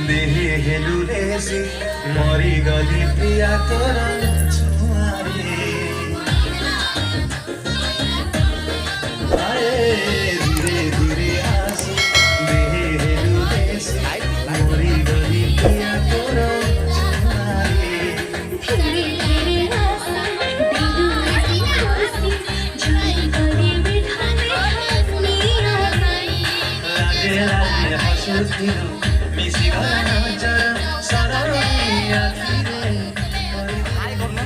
देहे हेलुले से मरी गली प्रिया तोरा छुआरे धीरे धीरे आसु देहे हेलुले से मरी गली प्रिया तोरा छुआरे धीरे धीरे आसु लागे लागे हसुतिनु मिसी गरा जरा सारा दुनिया धीरे हाय करना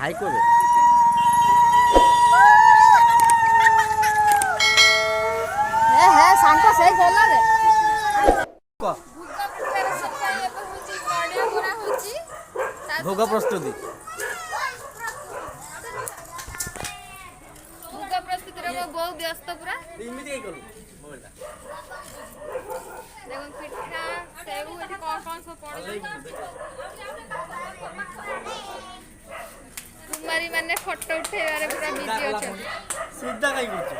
हाई करबे हे हे शांत से गला रे भोग प्रस्तुति बहुत व्यस्त पूरा इमिति करू मोबाइल देखो पिठा सेऊ एठी कौन सब पड़े तुम्हारी माने फोटो उठेबारे पूरा बिजी अछ सीधा काई करछ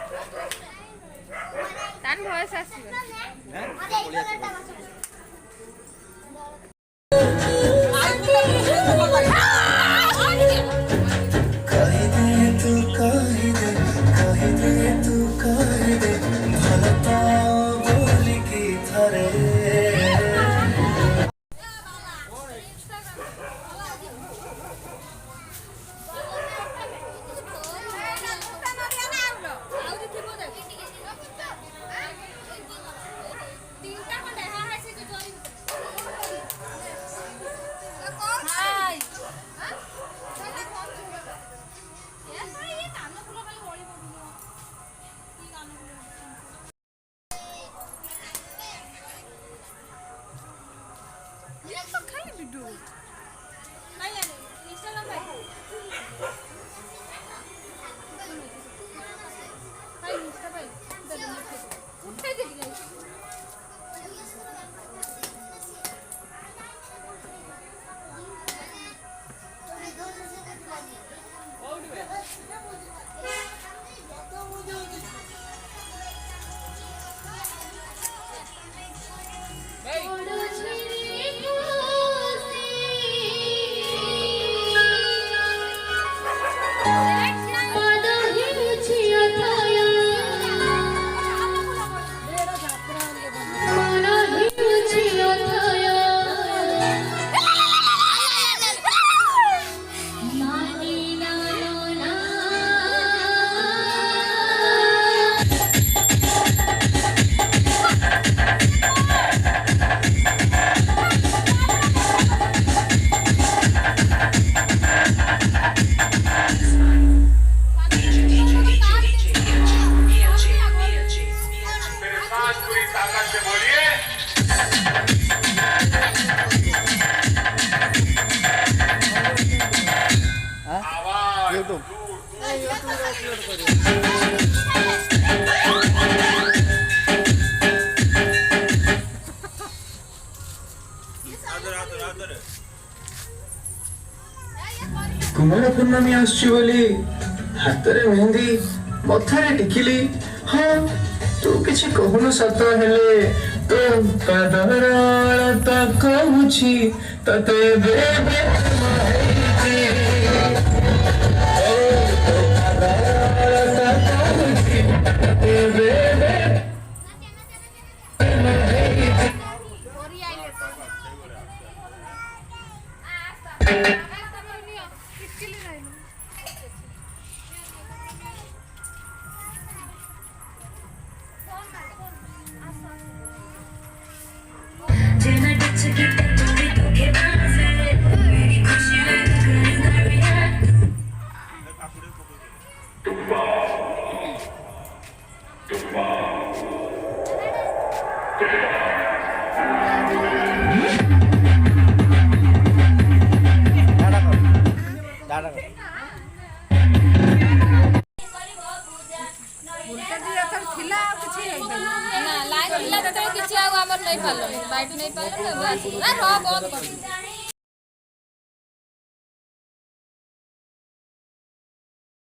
तान वॉइस आसीबो कुमार पूर्णमी आसुची बोली हातरे मेहंदी मथारे टिकिली हाँ तू किछि कहूनु सत हेले तो पादर अलता कहूछि तते बेबे माहिती ओ तो पादर अलता कहूछि तते बेबे दादा कर ना लाइन मिला तो किसी आगो हमर नहीं पालो लाइट नहीं पालो ना बंद कर